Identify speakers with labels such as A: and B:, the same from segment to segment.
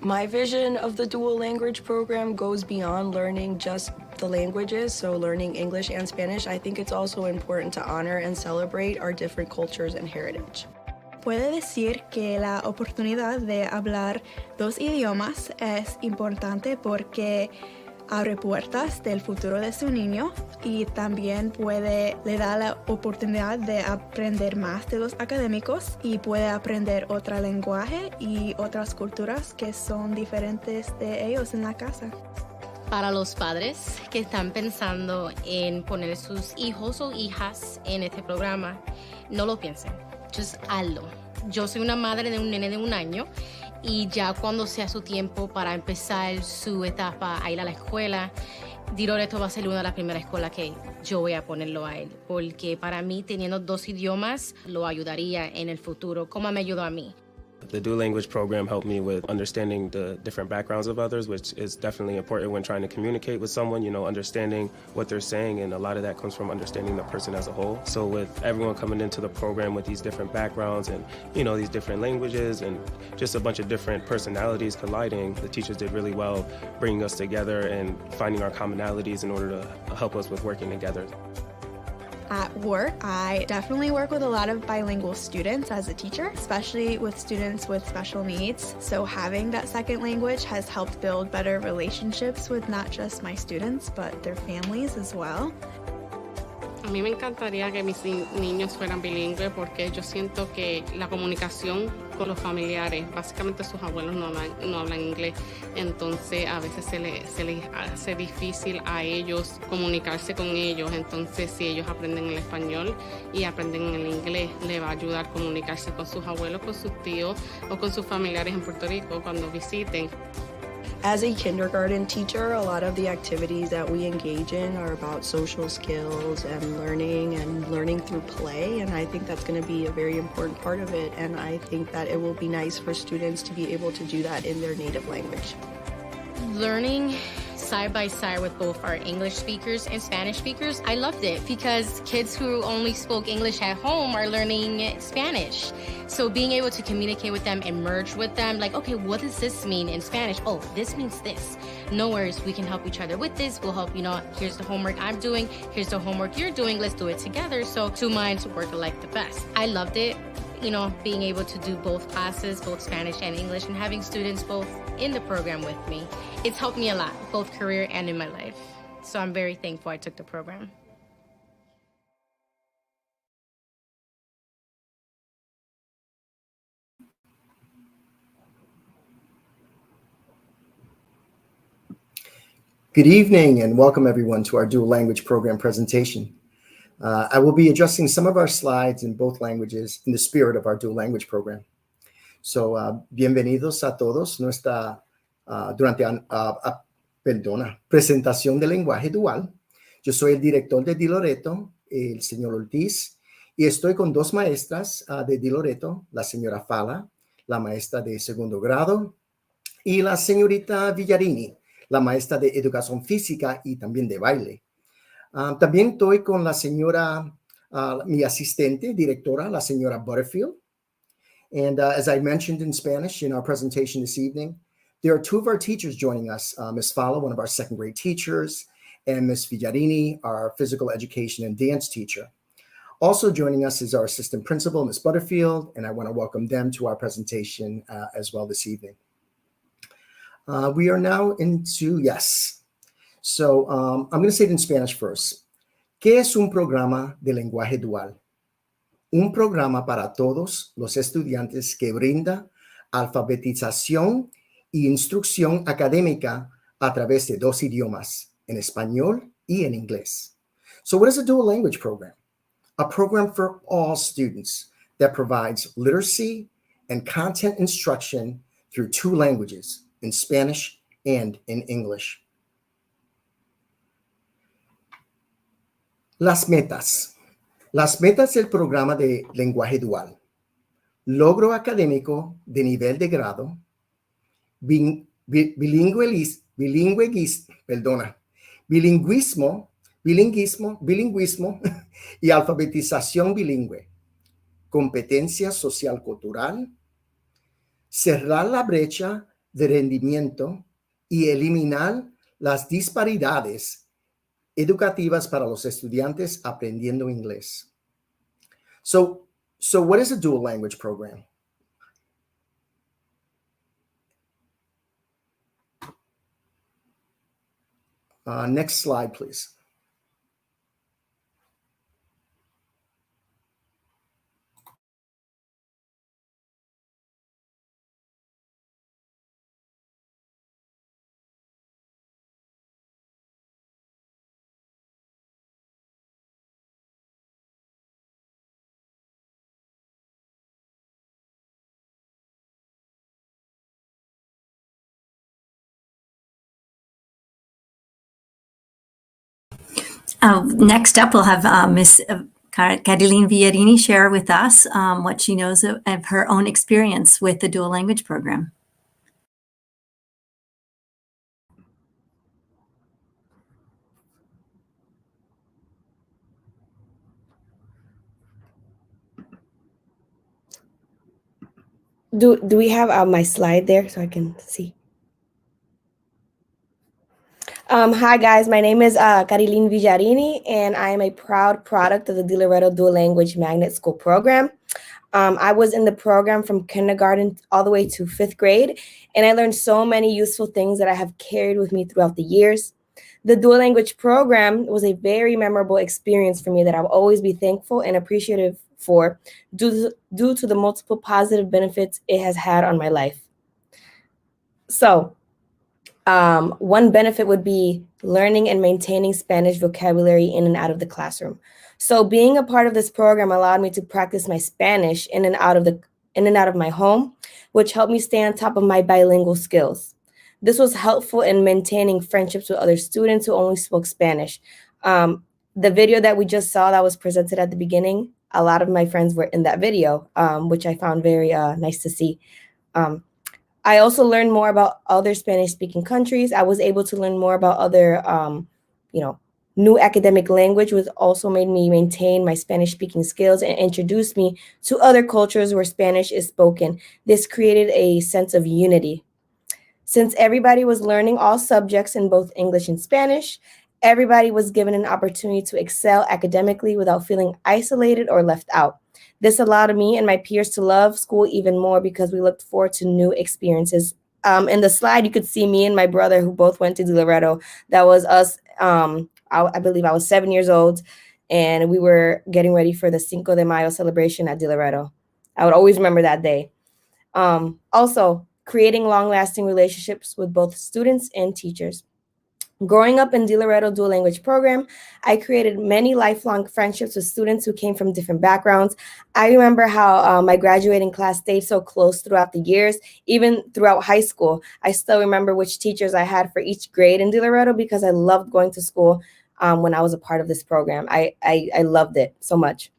A: My vision of the dual language program goes beyond learning just the languages, so learning English and Spanish. I think it's also important to honor and celebrate our different cultures and heritage.
B: Puede decir que la oportunidad de hablar dos idiomas es importante porque abre puertas del futuro de su niño y también le da la oportunidad de aprender más de los académicos y puede aprender otro lenguaje y otras culturas que son diferentes de ellos en la casa.
C: Para los padres que están pensando en poner sus hijos o hijas en este programa, no lo piensen, just hazlo. Yo soy una madre de un nene de 1 año y ya cuando sea su tiempo para empezar su etapa a ir a la escuela, DiLoreto va a ser una de las primeras escuelas que yo voy a ponerlo a él, porque para mí teniendo 2 idiomas lo ayudaría en el futuro, como me ayudó a mí.
D: The dual language program helped me with understanding the different backgrounds of others, which is definitely important when trying to communicate with someone, understanding what they're saying, and a lot of that comes from understanding the person as a whole. So with everyone coming into the program with these different backgrounds and, these different languages and just a bunch of different personalities colliding, the teachers did really well bringing us together and finding our commonalities in order to help us with working together.
B: At work, I definitely work with a lot of bilingual students as a teacher, especially with students with special needs. So having that second language has helped build better relationships with not just my students, but their families as well.
E: A mí me encantaría que mis niños fueran bilingües porque yo siento que la comunicación con los familiares, básicamente sus abuelos no hablan inglés, entonces a veces se les hace difícil a ellos comunicarse con ellos, entonces si ellos aprenden el español y aprenden el inglés, les va a ayudar a comunicarse con sus abuelos, con sus tíos o con sus familiares en Puerto Rico cuando visiten.
A: As a kindergarten teacher, a lot of the activities that we engage in are about social skills and learning through play, and I think that's going to be a very important part of it, and I think that it will be nice for students to be able to do that in their native language.
C: Learning side by side with both our English speakers and Spanish speakers, I loved it because kids who only spoke English at home are learning Spanish. So being able to communicate with them and merge with them, like, okay, what does this mean in Spanish? Oh, this means this. No worries, we can help each other with this. We'll help, here's the homework I'm doing, here's the homework you're doing, let's do it together. So 2 minds work alike the best. I loved it, being able to do both classes, both Spanish and English, and having students both in the program with me. It's helped me a lot, both career and in my life. So I'm very thankful I took the program.
F: Good evening and welcome everyone to our dual language program presentation. I will be addressing some of our slides in both languages in the spirit of our dual language program. So, bienvenidos a todos nuestra presentación de lenguaje dual. Yo soy el director de DiLoreto, el señor Ortiz, y estoy con 2 maestras de DiLoreto, la señora Fala, la maestra de 2º grado, y la señorita Villarini, la maestra de educación física y también de baile. También estoy con la señora, mi asistente, directora, la señora Butterfield. And as I mentioned in Spanish in our presentation this evening, there are 2 of our teachers joining us, Ms. Fala, one of our 2nd grade teachers, and Ms. Villarini, our physical education and dance teacher. Also joining us is our assistant principal, Ms. Butterfield, and I want to welcome them to our presentation as well this evening. We are now into, yes. So I'm going to say it in Spanish first. ¿Qué es un programa de lenguaje dual? Un programa para todos los estudiantes que brinda alfabetización e instrucción académica a través de 2 idiomas, en español y en inglés. So what is a dual language program? A program for all students that provides literacy and content instruction through 2 languages, in Spanish and in English. Las metas. Las metas del programa de lenguaje dual. Logro académico de nivel de grado. Bilingüismo y alfabetización bilingüe. Competencia social cultural. Cerrar la brecha de rendimiento y eliminar las disparidades educativas para los estudiantes aprendiendo inglés. So what is a dual language program? Next slide, please.
G: Next up, we'll have Ms. Caroline Villarini share with us what she knows of her own experience with the dual language program.
H: Do we have my slide there so I can see? Hi guys, my name is Caroline Villarini, and I am a proud product of the DiLoreto Dual Language Magnet School program. I was in the program from kindergarten all the way to 5th grade, and I learned so many useful things that I have carried with me throughout the years. The dual language program was a very memorable experience for me that I'll always be thankful and appreciative for due to the multiple positive benefits it has had on my life. So, one benefit would be learning and maintaining Spanish vocabulary in and out of the classroom. So being a part of this program allowed me to practice my Spanish in and out of my home, which helped me stay on top of my bilingual skills. This was helpful in maintaining friendships with other students who only spoke Spanish. The video that we just saw that was presented at the beginning, a lot of my friends were in that video, which I found very nice to see. I also learned more about other Spanish-speaking countries. I was able to learn more about other, new academic language, which also made me maintain my Spanish-speaking skills and introduced me to other cultures where Spanish is spoken. This created a sense of unity. Since everybody was learning all subjects in both English and Spanish, everybody was given an opportunity to excel academically without feeling isolated or left out. This allowed me and my peers to love school even more because we looked forward to new experiences. In the slide, you could see me and my brother who both went to DiLoreto. That was us. I believe I was 7 years old, and we were getting ready for the Cinco de Mayo celebration at DiLoreto. I would always remember that day. Also, creating long-lasting relationships with both students and teachers. Growing up in DiLoreto Dual Language Program, I created many lifelong friendships with students who came from different backgrounds. I remember how my graduating class stayed so close throughout the years, even throughout high school. I still remember which teachers I had for each grade in DiLoreto because I loved going to school when I was a part of this program. I loved it so much.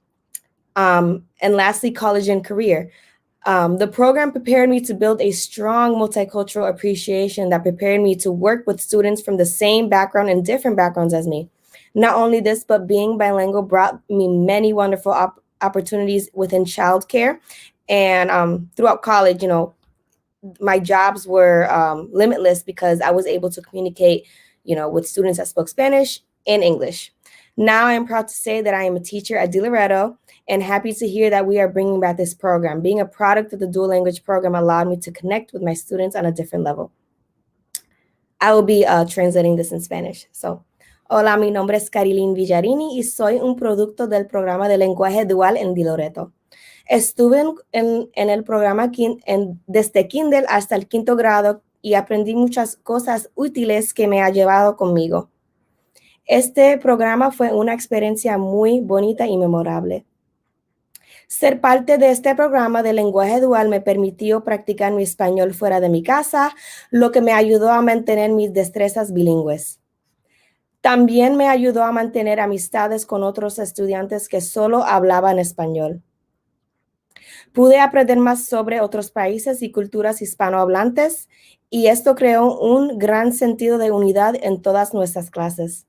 H: And lastly, college and career. The program prepared me to build a strong multicultural appreciation that prepared me to work with students from the same background and different backgrounds as me. Not only this, but being bilingual brought me many wonderful opportunities within childcare. And throughout college, my jobs were limitless because I was able to communicate, with students that spoke Spanish and English. Now I am proud to say that I am a teacher at DiLoreto and happy to hear that we are bringing back this program. Being a product of the dual language program allowed me to connect with my students on a different level. I will be translating this in Spanish. So, hola, mi nombre es Caroline Villarini y soy un producto del programa de lenguaje dual en DiLoreto. Estuve en el programa desde kinder hasta el 5º grado y aprendí muchas cosas útiles que me ha llevado conmigo. Este programa fue una experiencia muy bonita y memorable. Ser parte de este programa de lenguaje dual me permitió practicar mi español fuera de mi casa, lo que me ayudó a mantener mis destrezas bilingües. También me ayudó a mantener amistades con otros estudiantes que solo hablaban español. Pude aprender más sobre otros países y culturas hispanohablantes, y esto creó un gran sentido de unidad en todas nuestras clases.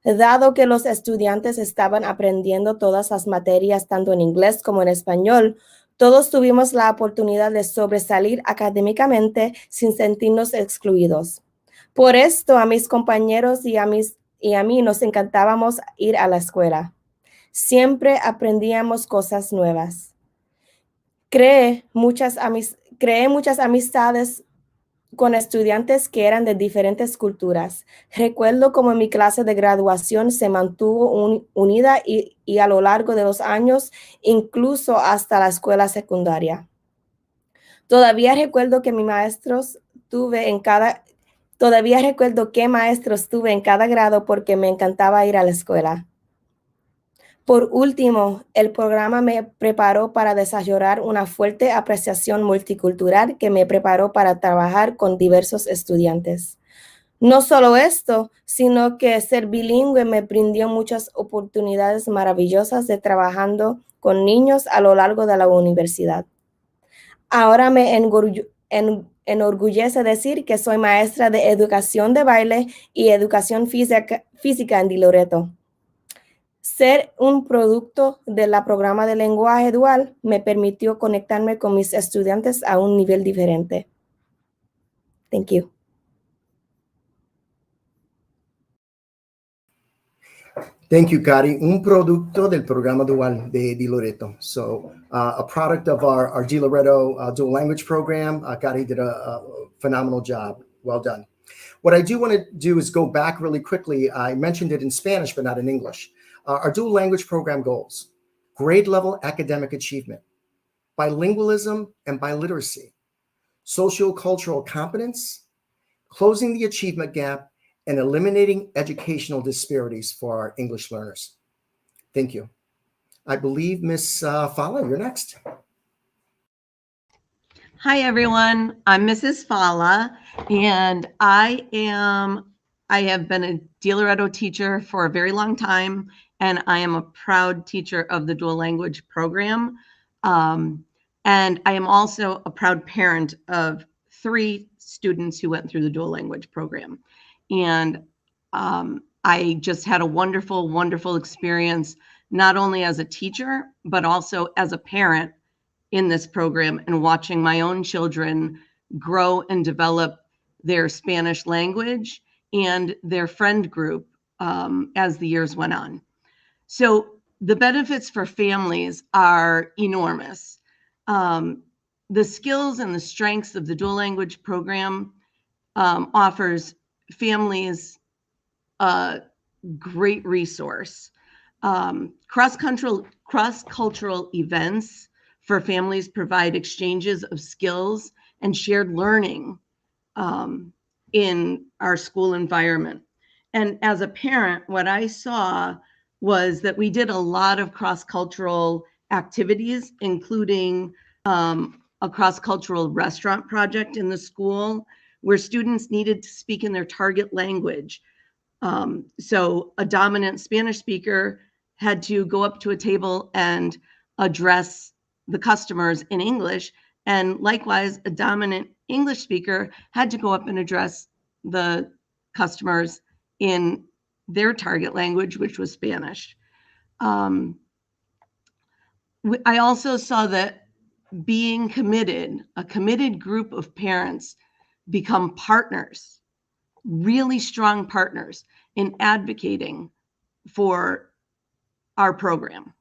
H: Dado que los estudiantes estaban aprendiendo todas las materias tanto en inglés como en español, Todos tuvimos la oportunidad de sobresalir académicamente sin sentirnos excluidos. Por esto, a mis compañeros y a mí nos encantábamos ir a la escuela. Siempre aprendíamos cosas nuevas. Creé muchas amistades con estudiantes que eran de diferentes culturas. Recuerdo cómo mi clase de graduación se mantuvo unida y a lo largo de los años, incluso hasta la escuela secundaria. Todavía recuerdo qué maestros tuve en cada grado porque me encantaba ir a la escuela. Por último, el programa me preparó para desarrollar una fuerte apreciación multicultural que me preparó para trabajar con diversos estudiantes. No solo esto, sino que ser bilingüe me brindó muchas oportunidades maravillosas de trabajando con niños a lo largo de la universidad. Ahora me enorgullece decir que soy maestra de educación de baile y educación física en DiLoreto. Ser un producto del programa de lenguaje dual me permitió conectarme con mis estudiantes a un nivel diferente. Thank you.
F: Thank you, Cari. Un producto del programa dual de DiLoreto. So a product of our DiLoreto Dual Language Program. Cari did a phenomenal job. Well done. What I do want to do is go back really quickly. I mentioned it in Spanish, but not in English. Our dual language program goals: grade level academic achievement, bilingualism and biliteracy, socio-cultural competence, closing the achievement gap, and eliminating educational disparities for our English learners. Thank you. I believe Ms. Fala, you're next.
I: Hi, everyone. I'm Mrs. Fala, and I have been a DiLoreto teacher for a very long time, and I am a proud teacher of the dual language program. And I am also a proud parent of 3 students who went through the dual language program. And I just had a wonderful, wonderful experience, not only as a teacher, but also as a parent in this program and watching my own children grow and develop their Spanish language and their friend group as the years went on. So the benefits for families are enormous. The skills and the strengths of the dual language program offers families a great resource. Cross-cultural events for families provide exchanges of skills and shared learning in our school environment. And as a parent, what I saw was that we did a lot of cross-cultural activities, including a cross-cultural restaurant project in the school where students needed to speak in their target language. So a dominant Spanish speaker had to go up to a table and address the customers in English, and likewise, a dominant English speaker had to go up and address the customers in their target language, which was Spanish. I also saw that being committed, a committed group of parents become partners, really strong partners in advocating for our program.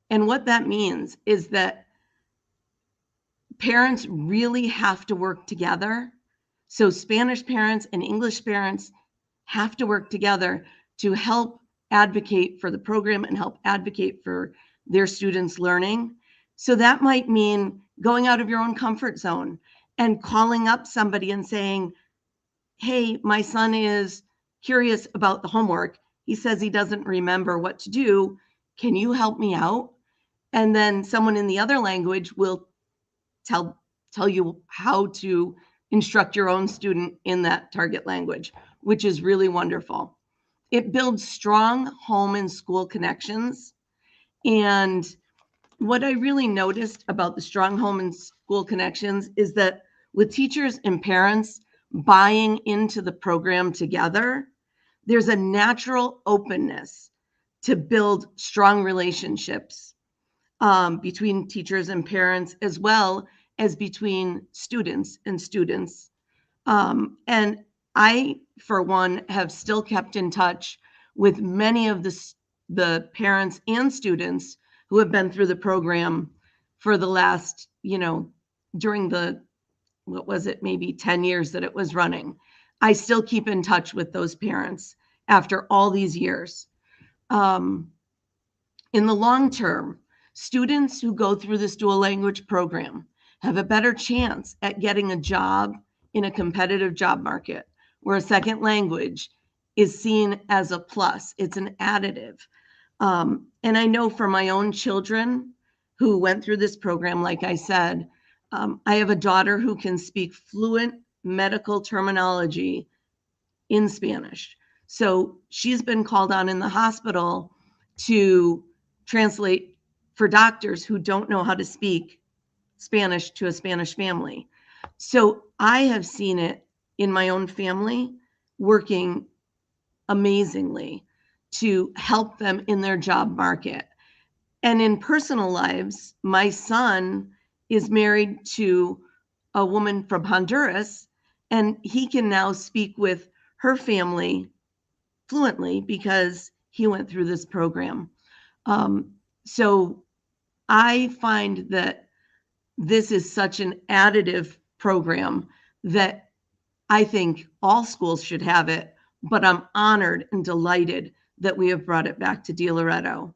I: And what that means is that parents really have to work together. So Spanish parents and English parents have to work together to help advocate for the program and help advocate for their students' learning. So that might mean going out of your own comfort zone and calling up somebody and saying, hey, my son is curious about the homework. He says he doesn't remember what to do. Can you help me out? And then someone in the other language will tell you how to instruct your own student in that target language, which is really wonderful. It builds strong home and school connections. And what I really noticed about the strong home and school connections is that with teachers and parents buying into the program together, there's a natural openness to build strong relationships. between teachers and parents, as well as between students and students. And I, for one, have still kept in touch with many of the parents and students who have been through the program for the last, during the, what was it, maybe 10 years that it was running. I still keep in touch with those parents after all these years. In the long term, students who go through this dual language program have a better chance at getting a job in a competitive job market where a second language is seen as a plus. It's an additive. And I know for my own children who went through this program, like I said, I have a daughter who can speak fluent medical terminology in Spanish. So she's been called on in the hospital to translate for doctors who don't know how to speak Spanish to a Spanish family. So I have seen it in my own family working amazingly to help them in their job market. And in personal lives, my son is married to a woman from Honduras, and he can now speak with her family fluently because he went through this program. So I find that this is such an additive program that I think all schools should have it, but I'm honored and delighted that we have brought it back to DiLoreto.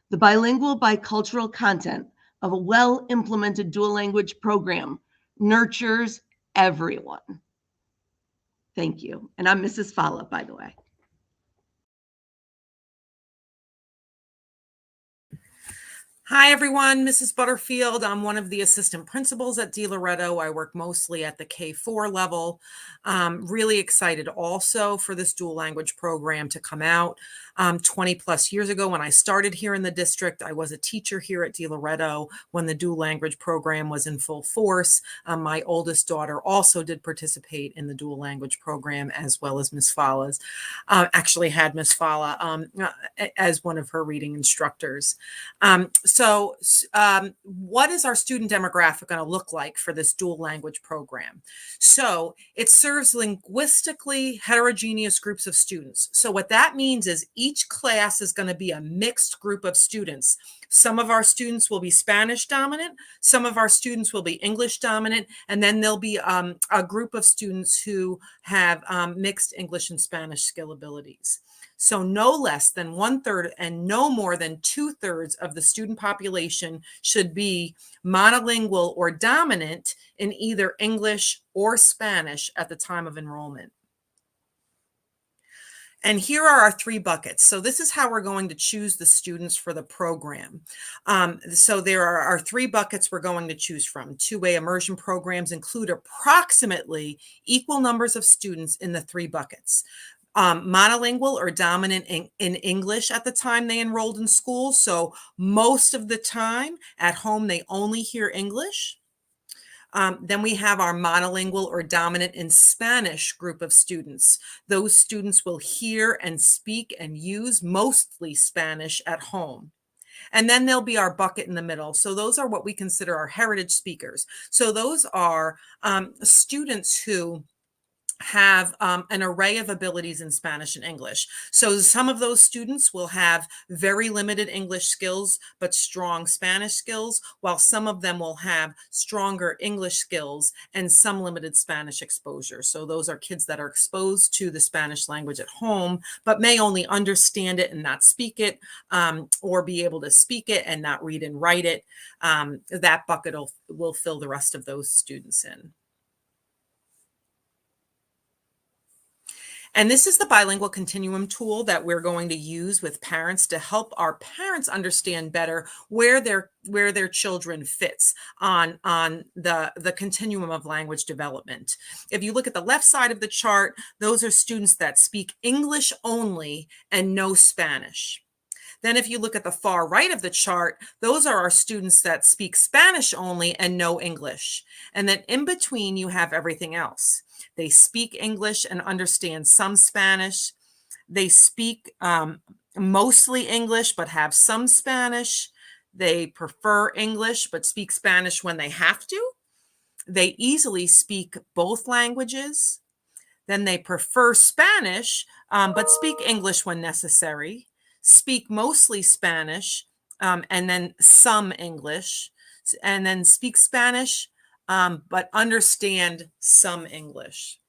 I: The bilingual, bicultural content of a well-implemented dual language program nurtures everyone. Thank you. And I'm Mrs. Fala, by the way.
J: Hi, everyone. Mrs. Butterfield. I'm one of the assistant principals at DiLoreto. I work mostly at the K-4 level. Really excited also for this dual language program to come out. 20 plus years ago when I started here in the district, I was a teacher here at DiLoreto when the dual language program was in full force. My oldest daughter also did participate in the dual language program, as well as Ms. Fala's. Actually had Ms. Fala as one of her reading instructors. So what is our student demographic going to look like for this dual language program? So it serves linguistically heterogeneous groups of students. So what that means is each class is going to be a mixed group of students. Some of our students will be Spanish dominant, some of our students will be English dominant, and then there'll be a group of students who have mixed English and Spanish skill abilities. So no less than 1/3 and no more than 2/3 of the student population should be monolingual or dominant in either English or Spanish at the time of enrollment. And here are our 3 buckets. So this is how we're going to choose the students for the program. So there are our 3 buckets we're going to choose from. 2-way immersion programs include approximately equal numbers of students in the 3 buckets. Monolingual or dominant in English at the time they enrolled in school. So most of the time at home, they only hear English. Then we have our monolingual or dominant in Spanish group of students. Those students will hear and speak and use mostly Spanish at home. And then there'll be our bucket in the middle. So those are what we consider our heritage speakers. So those are students who have an array of abilities in Spanish and English. So some of those students will have very limited English skills, but strong Spanish skills, while some of them will have stronger English skills and some limited Spanish exposure. So those are kids that are exposed to the Spanish language at home, but may only understand it and not speak it, or be able to speak it and not read and write it. That bucket will fill the rest of those students in. And this is the bilingual continuum tool that we're going to use with parents to help our parents understand better where their children fits on the continuum of language development. If you look at the left side of the chart, those are students that speak English only and no Spanish. Then if you look at the far right of the chart, those are our students that speak Spanish only and no English. And then in between, you have everything else. They speak English and understand some Spanish. They speak mostly English, but have some Spanish. They prefer English but speak Spanish when they have to. They easily speak both languages. Then they prefer Spanish, but speak English when necessary, speak mostly Spanish, and then some English, and then speak Spanish, but understand some English.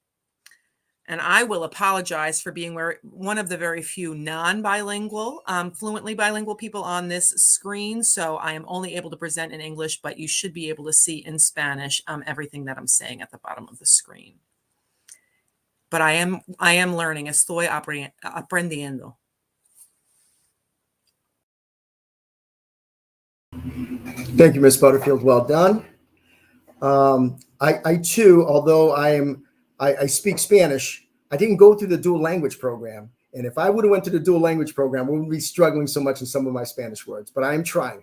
J: And I will apologize for being one of the very few non-bilingual, fluently bilingual people on this screen. So I am only able to present in English, but you should be able to see in Spanish everything that I'm saying at the bottom of the screen. But I am learning. Estoy aprendiendo.
F: Thank you, Ms. Butterfield. Well done. I too, although I speak Spanish, I didn't go through the dual language program. And if I would have went to the dual language program, we wouldn't be struggling so much in some of my Spanish words. But I'm trying.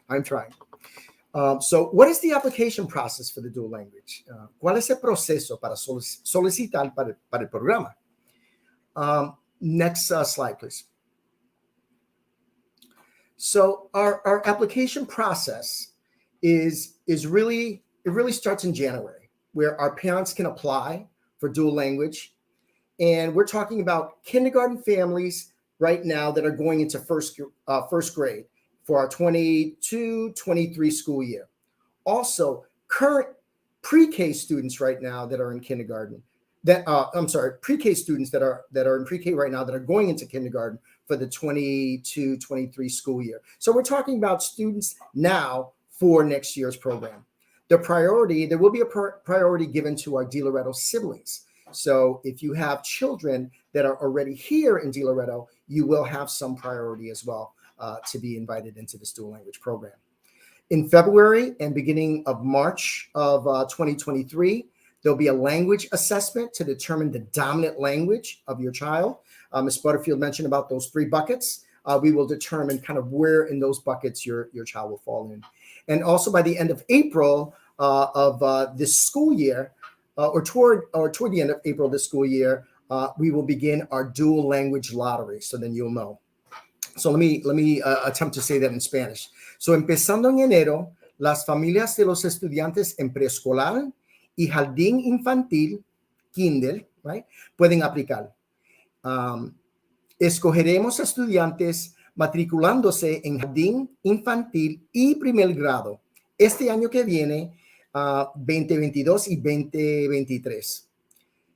F: So what is the application process for the dual language? ¿Cuál es el proceso para solicitar para el programa? Next slide, please. So our application process is really, it really starts in January, where our parents can apply for dual language. And we're talking about kindergarten families right now that are going into first grade for our 22-23 school year. Also, current pre-K students right now that are in kindergarten, pre-K students that are in pre-K right now that are going into kindergarten for the 22-23 school year. So we're talking about students now for next year's program. There will be a priority given to our DiLoreto siblings. So if you have children that are already here in DiLoreto, you will have some priority as well to be invited into this dual language program. In February and beginning of March of 2023, there'll be a language assessment to determine the dominant language of your child. Ms. Butterfield mentioned about those 3 buckets. We will determine kind of where in those buckets your child will fall in. And also by the end of April of this school year, or toward the end of April this school year, we will begin our dual language lottery. So then you'll know. So let me attempt to say that in Spanish. So empezando en enero, las familias de los estudiantes en preescolar y jardín infantil, kinder, right, pueden aplicar. Escogeremos estudiantes matriculándose en jardín infantil y primer grado este año que viene, 2022 y 2023.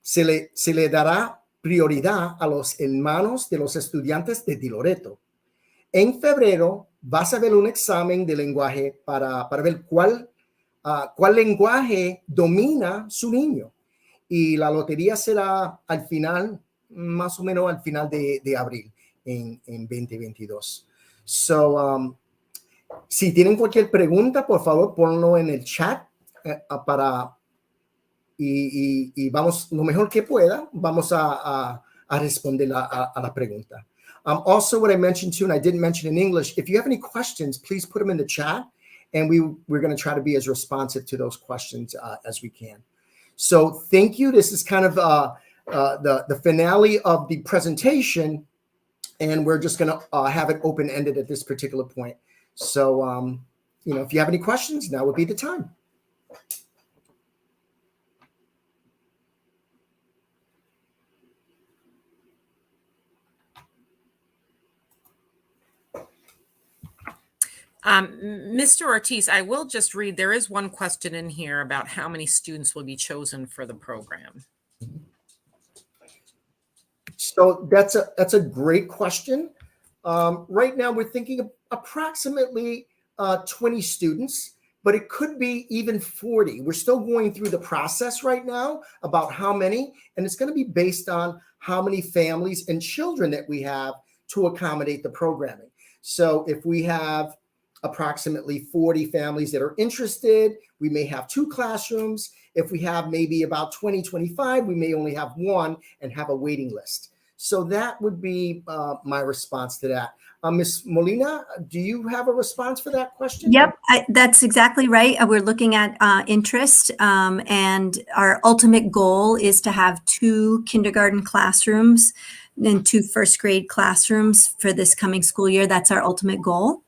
F: Se le dará prioridad a los hermanos de los estudiantes de DiLoreto. En febrero vas a ver un examen de lenguaje para ver cuál lenguaje domina su niño. Y la lotería será al final, más o menos al final de abril en 2022. So, si tienen cualquier pregunta, por favor, ponlo en el chat y vamos, lo mejor que pueda, vamos a responder a la pregunta. Also, what I mentioned too, and I didn't mention in English, if you have any questions, please put them in the chat, and we're going to try to be as responsive to those questions as we can. So thank you. This is kind of the finale of the presentation, and we're just going to have it open-ended at this particular point. So, if you have any questions, now would be the time.
J: Mr. Ortiz, I will just read, there is one question in here about how many students will be chosen for the program.
F: So that's a great question. Right now we're thinking of approximately 20 students, but it could be even 40. We're still going through the process right now about how many, and it's going to be based on how many families and children that we have to accommodate the programming. So if we have approximately 40 families that are interested, we may have 2 classrooms. If we have maybe about 20, 25, we may only have 1 and have a waiting list. So that would be my response to that. Ms. Molina, do you have a response for that question?
G: Yep, that's exactly right. We're looking at interest, and our ultimate goal is to have 2 kindergarten classrooms and 2 first grade classrooms for this coming school year. That's our ultimate goal.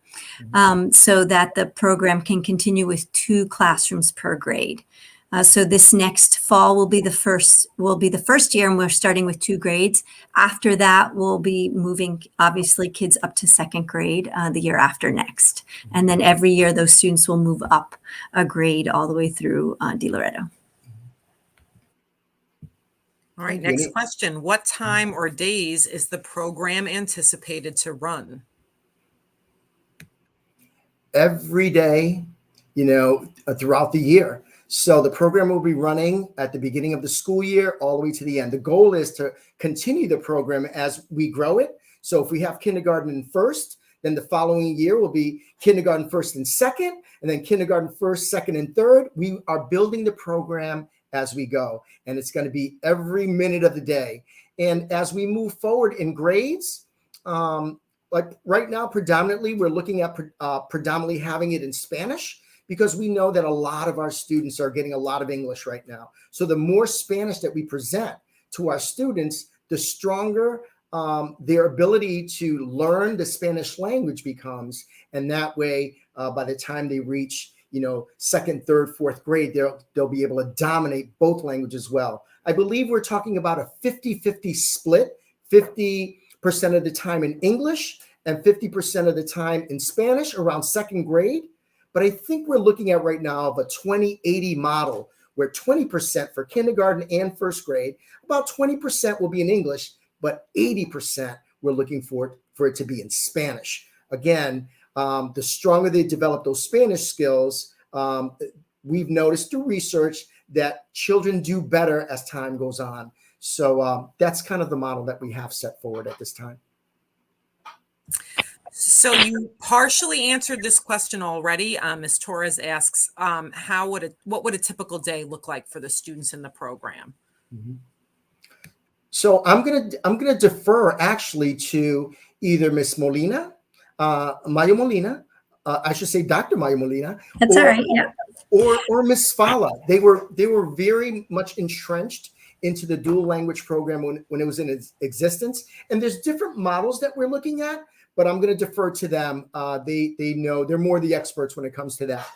G: so that the program can continue with 2 classrooms per grade. So this next fall will be the first year, and we're starting with 2 grades. After that, we'll be moving, obviously, kids up to 2nd grade the year after next. And then every year, those students will move up a grade all the way through DiLoreto.
J: All right, next question. What time or days is the program anticipated to run?
F: Every day, throughout the year. So the program will be running at the beginning of the school year all the way to the end. The goal is to continue the program as we grow it. So if we have kindergarten in first, then the following year will be kindergarten first and second, and then kindergarten first, second, and third. We are building the program as we go, and it's going to be every minute of the day. And as we move forward in grades, like right now, predominantly, we're looking at predominantly having it in Spanish, because we know that a lot of our students are getting a lot of English right now. So the more Spanish that we present to our students, the stronger their ability to learn the Spanish language becomes. And that way, by the time they reach, 2nd, 3rd, 4th grade, they'll be able to dominate both languages well. I believe we're talking about a 50-50 split, 50% of the time in English and 50% of the time in Spanish around 2nd grade. But I think we're looking at right now of a 20-80 model, where 20% for kindergarten and 1st grade, about 20% will be in English, but 80% we're looking for it to be in Spanish. Again, the stronger they develop those Spanish skills, we've noticed through research that children do better as time goes on. So that's kind of the model that we have set forward at this time.
J: So you partially answered this question already. Ms. Torres asks, what would a typical day look like for the students in the program?
F: Mm-hmm. So I'm gonna defer actually to either Miss Molina, Mayo Molina, I should say Dr. Mayo Molina.
G: That's all right, yeah.
F: Or Miss Fala. They were very much entrenched into the dual language program when it was in its existence. And there's different models that we're looking at, but I'm going to defer to them. They know, they're more the experts when it comes to that.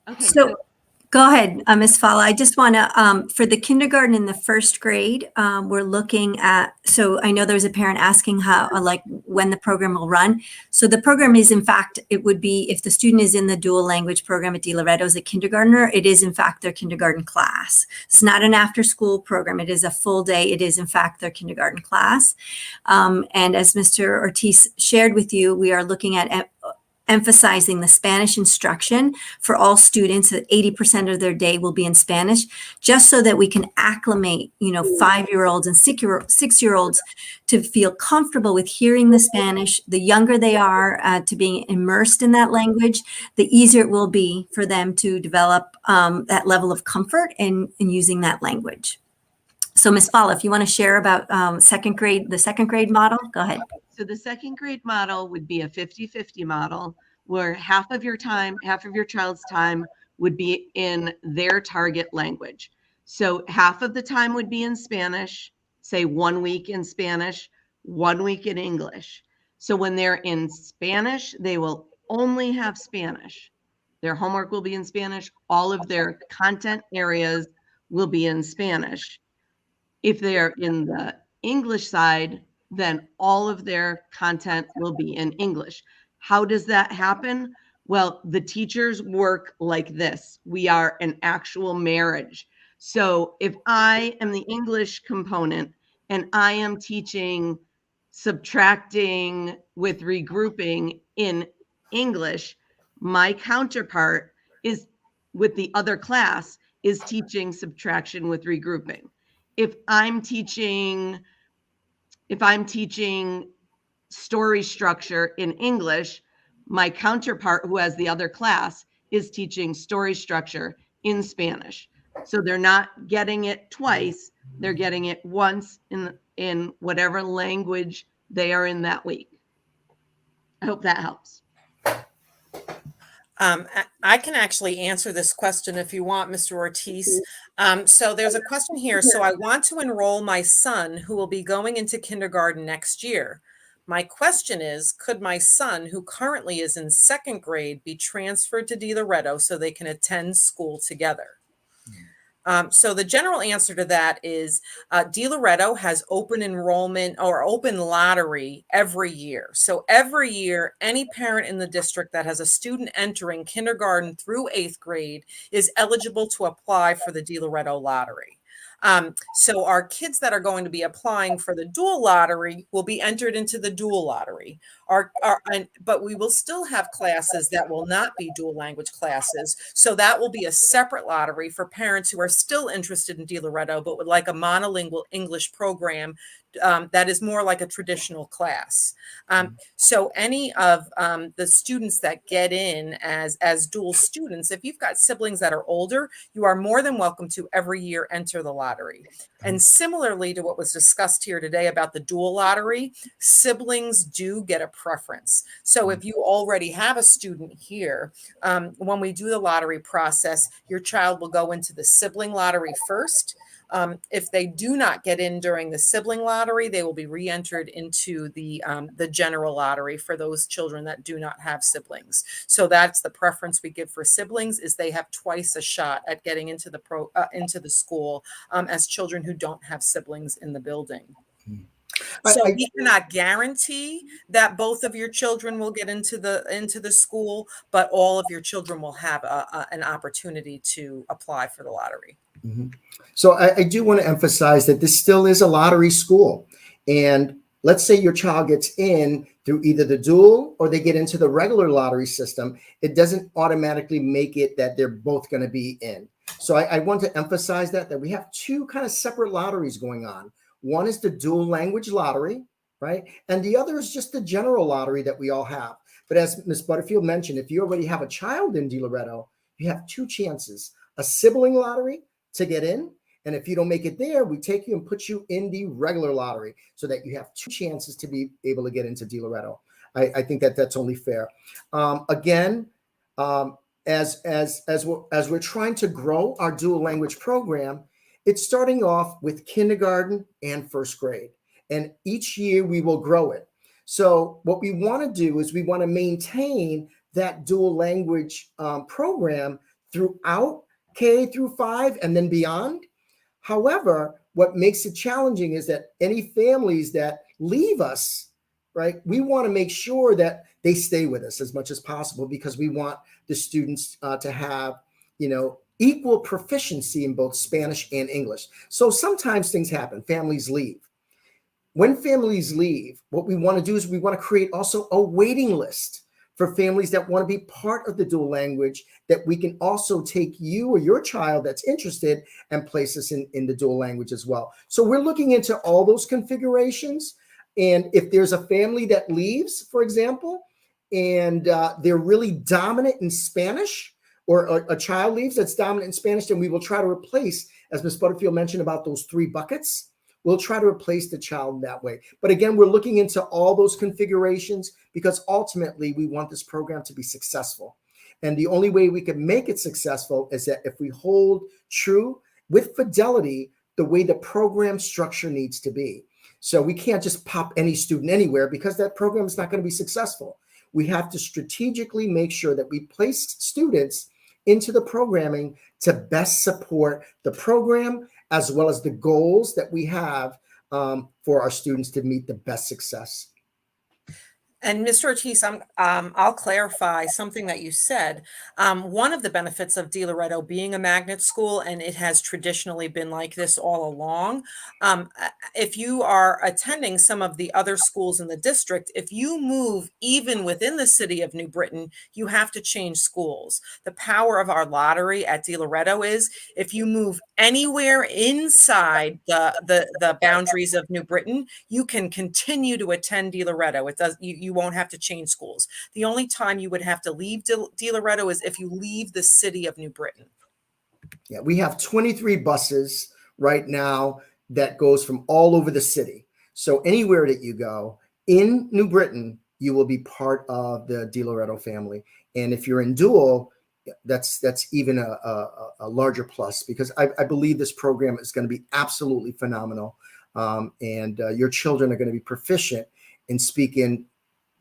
G: Okay, so go ahead, Ms. Fala. I just want to, for the kindergarten and the 1st grade, we're looking at, so I know there's a parent asking when the program will run. So the program is, in fact, it would be, if the student is in the dual language program at DiLoreto as a kindergartner, it is in fact their kindergarten class. It's not an after school program. It is a full day. It is in fact their kindergarten class. And as Mr. Ortiz shared with you, we are looking at emphasizing the Spanish instruction for all students. That 80% of their day will be in Spanish, just so that we can acclimate, 5-year-olds and 6-year-olds to feel comfortable with hearing the Spanish. The younger they are to being immersed in that language, the easier it will be for them to develop that level of comfort in using that language. So Ms. Fala, if you want to share about the 2nd grade model, go ahead.
I: So the 2nd grade model would be a 50-50 model, where half of your child's time would be in their target language. So half of the time would be in Spanish, say 1 week in Spanish, 1 week in English. So when they're in Spanish, they will only have Spanish. Their homework will be in Spanish. All of their content areas will be in Spanish. If they are in the English side, then all of their content will be in English. How does that happen? Well, the teachers work like this. We are an actual marriage. So if I am the English component and I am teaching subtracting with regrouping in English, my counterpart is with the other class is teaching subtraction with regrouping. If I'm teaching story structure in English, my counterpart who has the other class is teaching story structure in Spanish. So they're not getting it twice, they're getting it once in whatever language they are in that week. I hope that helps.
J: I can actually answer this question if you want, Mr. Ortiz. So there's a question here. So I want to enroll my son who will be going into kindergarten next year. My question is, could my son, who currently is in second grade, be transferred to DiLoreto so they can attend school together? So the general answer to that is DiLoreto has open enrollment or open lottery every year. So every year, any parent in the district that has a student entering kindergarten through 8th grade is eligible to apply for the DiLoreto lottery. So our kids that are going to be applying for the dual lottery will be entered into the dual lottery. But we will still have classes that will not be dual language classes. So that will be a separate lottery for parents who are still interested in DiLoreto, but would like a monolingual English program that is more like a traditional class. So any of the students that get in as dual students, if you've got siblings that are older, you are more than welcome to every year enter the lottery. And similarly to what was discussed here today about the dual lottery, siblings do get a preference. So if you already have a student here, when we do the lottery process, your child will go into the sibling lottery first. If they do not get in during the sibling lottery, they will be re-entered into the general lottery for those children that do not have siblings. So that's the preference we give for siblings, is they have twice a shot at getting into the school as children who don't have siblings in the building. So we cannot guarantee that both of your children will get into the school, but all of your children will have an opportunity to apply for the lottery.
F: So I do want to emphasize that this still is a lottery school. And let's say your child gets in through either the dual or they get into the regular lottery system. It doesn't automatically make it that they're both going to be in. So I want to emphasize that we have two kind of separate lotteries going on. One is the dual language lottery, right? And the other is just the general lottery that we all have. But as Ms. Butterfield mentioned, if you already have a child in DiLoreto, you have two chances: a sibling lottery to get in. And if you don't make it there, we take you and put you in the regular lottery so that you have two chances to be able to get into DiLoreto. I think that's only fair. Again, as we're trying to grow our dual language program, it's starting off with kindergarten and first grade. And each year we will grow it. So what we want to do is we want to maintain that dual language program throughout K through 5 and then beyond. However, what makes it challenging is that any families that leave us, right, we want to make sure that they stay with us as much as possible, because we want the students to have, equal proficiency in both Spanish and English. So sometimes things happen, families leave. When families leave, what we want to do is we want to create also a waiting list for families that want to be part of the dual language, that we can also take you or your child that's interested and place us in the dual language as well. So we're looking into all those configurations. And if there's a family that leaves, for example, and they're really dominant in Spanish, or a child leaves that's dominant in Spanish, then we will try to replace, as Ms. Butterfield mentioned about those 3 buckets, we'll try to replace the child that way. But again, we're looking into all those configurations because ultimately we want this program to be successful. And the only way we can make it successful is that if we hold true with fidelity the way the program structure needs to be. So we can't just pop any student anywhere, because that program is not going to be successful. We have to strategically make sure that we place students into the programming to best support the program, as well as the goals that we have for our students to meet the best success.
J: And Mr. Ortiz, I'll clarify something that you said. One of the benefits of DiLoreto being a magnet school, and it has traditionally been like this all along, if you are attending some of the other schools in the district, if you move even within the city of New Britain, you have to change schools. The power of our lottery at DiLoreto is if you move anywhere inside the boundaries of New Britain, you can continue to attend DiLoreto. It does. You won't have to change schools. The only time you would have to leave DiLoreto is if you leave the city of New Britain.
F: Yeah, we have 23 buses right now that goes from all over the city. So anywhere that you go in New Britain, you will be part of the DiLoreto family. And if you're in dual, that's even a larger plus, because I believe this program is going to be absolutely phenomenal. And your children are going to be proficient and speak in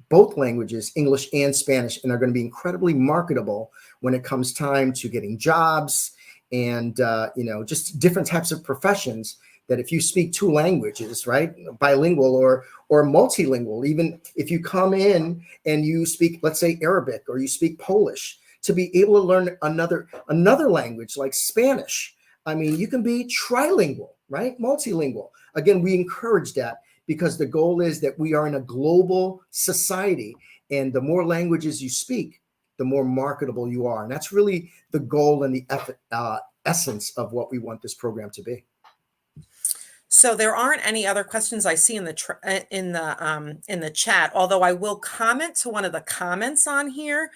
F: both languages, English and Spanish, and are going to be incredibly marketable when it comes time to getting jobs and, just different types of professions. That if you speak 2 languages, right, bilingual or multilingual, even if you come in and you speak, let's say, Arabic, or you speak Polish, to be able to learn another language like Spanish. I mean, you can be trilingual, right? Multilingual. Again, we encourage that because the goal is that we are in a global society, and the more languages you speak, the more marketable you are. And that's really the goal and the essence of what we want this program to be.
J: So there aren't any other questions I see in the chat, although I will comment to one of the comments on here.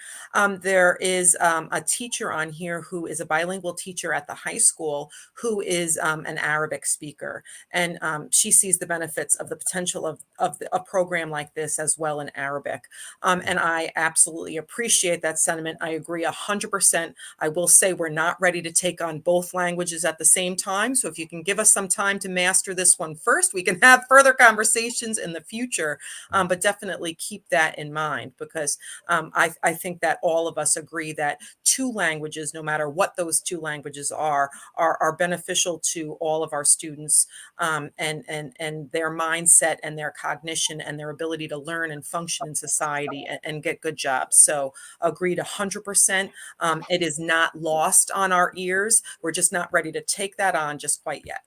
J: There is a teacher on here who is a bilingual teacher at the high school who is an Arabic speaker, and she sees the benefits of the potential of a program like this as well in Arabic. And I absolutely appreciate that sentiment. I agree 100%. I will say we're not ready to take on both languages at the same time. So if you can give us some time to master this one first, we can have further conversations in the future, but definitely keep that in mind, because I think that all of us agree that 2 languages, no matter what those 2 languages are beneficial to all of our students, and their mindset and their cognition and their ability to learn and function in society and get good jobs. So agreed 100%. It is not lost on our ears. We're just not ready to take that on just quite yet.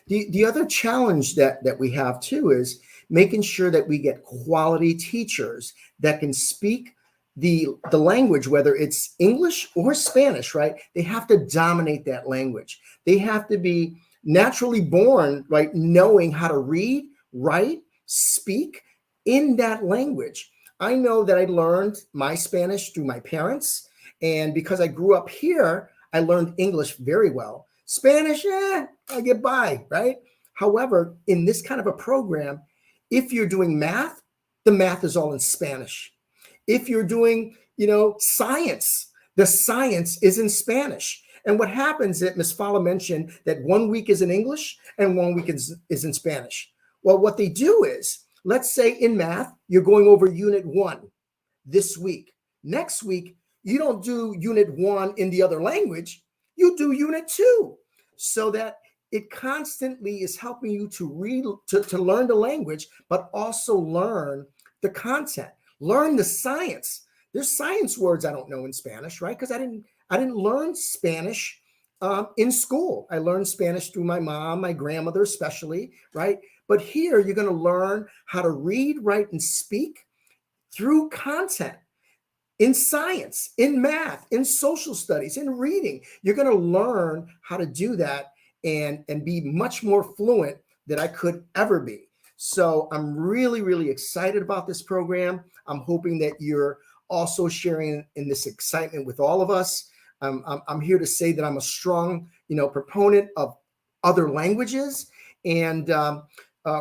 F: The other challenge that we have too is making sure that we get quality teachers that can speak the language, whether it's English or Spanish, right? They have to dominate that language. They have to be naturally born, right, knowing how to read, write, speak in that language. I know that I learned my Spanish through my parents, and because I grew up here, I learned English very well. Spanish, I get by, right? However, in this kind of a program, if you're doing math, the math is all in Spanish. If you're doing, science, the science is in Spanish. And what happens is, Ms. Fala mentioned that 1 week is in English and 1 week is in Spanish. Well, what they do is, let's say in math, you're going over unit 1 this week. Next week, you don't do unit 1 in the other language. You do unit 2, so that it constantly is helping you to read, to learn the language, but also learn the content, learn the science. There's science words I don't know in Spanish, right? Because I didn't learn Spanish in school. I learned Spanish through my mom, my grandmother especially, right? But here you're going to learn how to read, write, and speak through content. In science, in math, in social studies, in reading, you're going to learn how to do that and be much more fluent than I could ever be. So I'm really, really excited about this program. I'm hoping that you're also sharing in this excitement with all of us. I'm here to say that I'm a strong, proponent of other languages. And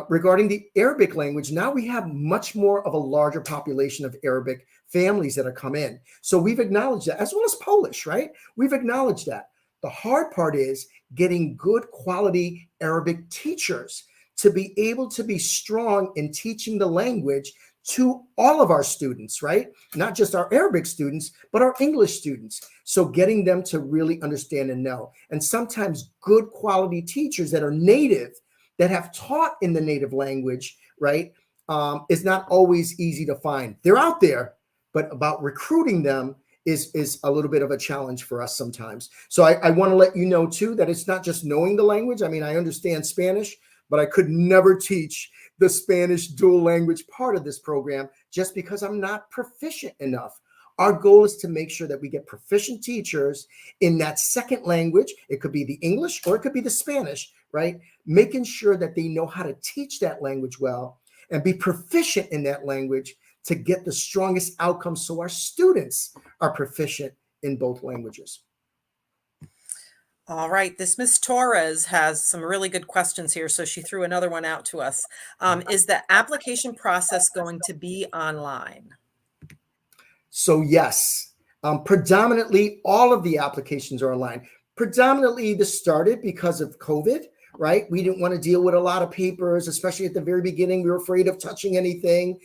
F: regarding the Arabic language, now we have much more of a larger population of Arabic families that have come in. So we've acknowledged that, as well as Polish, right? We've acknowledged that. The hard part is getting good quality Arabic teachers to be able to be strong in teaching the language to all of our students, right? Not just our Arabic students, but our English students. So getting them to really understand and know. And sometimes good quality teachers that are native, that have taught in the native language, right, is not always easy to find. They're out there, but about recruiting them is a little bit of a challenge for us sometimes. So I want to let you know too that it's not just knowing the language. I mean, I understand Spanish, but I could never teach the Spanish dual language part of this program just because I'm not proficient enough. Our goal is to make sure that we get proficient teachers in that second language. It could be the English or it could be the Spanish, right? Making sure that they know how to teach that language well and be proficient in that language to get the strongest outcomes so our students are proficient in both languages.
J: All right, this Miss Torres has some really good questions here, so she threw another one out to us. Is the application process going to be online?
F: So yes, predominantly all of the applications are online. Predominantly this started because of COVID, right? We didn't want to deal with a lot of papers, especially at the very beginning. We were afraid of touching anything,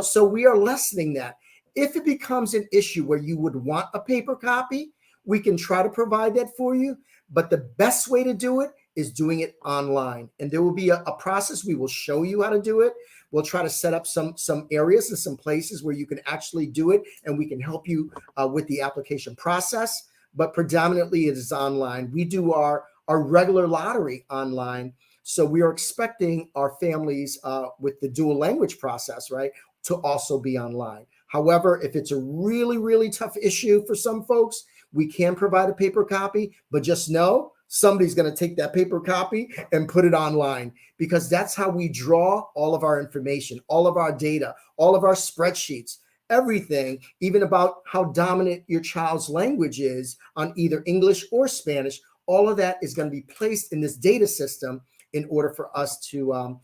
F: so we are lessening that. If it becomes an issue where you would want a paper copy, we can try to provide that for you. But the best way to do it is doing it online. And there will be a process. We will show you how to do it. We'll try to set up some areas and some places where you can actually do it, and we can help you with the application process. But predominantly it is online. We do our regular lottery online. So we are expecting our families with the dual language process, right, to also be online. However, if it's a really, really tough issue for some folks, we can provide a paper copy, but just know somebody's going to take that paper copy and put it online, because that's how we draw all of our information, all of our data, all of our spreadsheets, everything, even about how dominant your child's language is on either English or Spanish. All of that is going to be placed in this data system in order for us to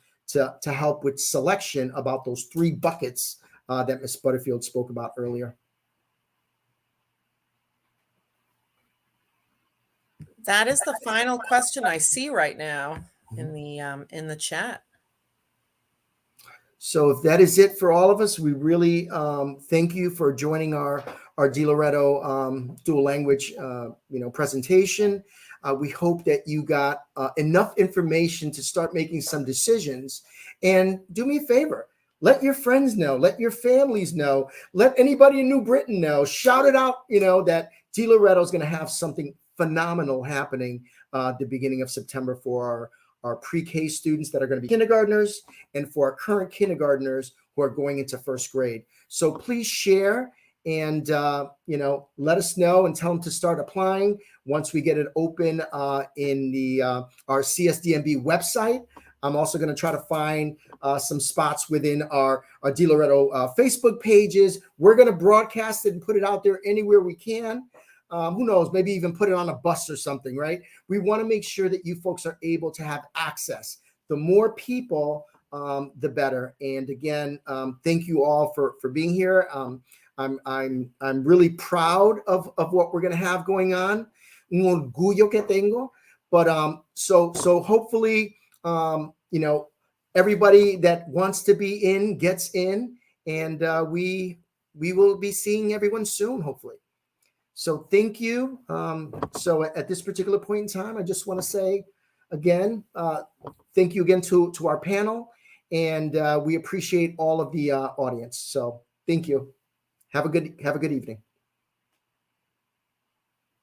F: help with selection about those 3 buckets that Ms. Butterfield spoke about earlier.
J: That is the final question I see right now in the chat.
F: So if that is it for all of us, we really thank you for joining our DiLoreto dual language presentation. We hope that you got enough information to start making some decisions. And do me a favor. Let your friends know. Let your families know. Let anybody in New Britain know. Shout it out, that DiLoreto is going to have something phenomenal happening at the beginning of September for our pre-K students that are going to be kindergartners, and for our current kindergartners who are going into 1st grade. So please share and, let us know and tell them to start applying once we get it open in our CSDMB website. I'm also going to try to find some spots within our DiLoreto Facebook pages. We're going to broadcast it and put it out there anywhere we can. Who knows, maybe even put it on a bus or something, right? We want to make sure that you folks are able to have access. The more people, the better. And again, thank you all for being here. I'm really proud of what we're going to have going on. Un orgullo que tengo. But so hopefully, everybody that wants to be in gets in, and we will be seeing everyone soon, hopefully. So thank you. So at this particular point in time, I just want to say again, thank you again to our panel, and we appreciate all of the audience. So thank you. Have a good evening.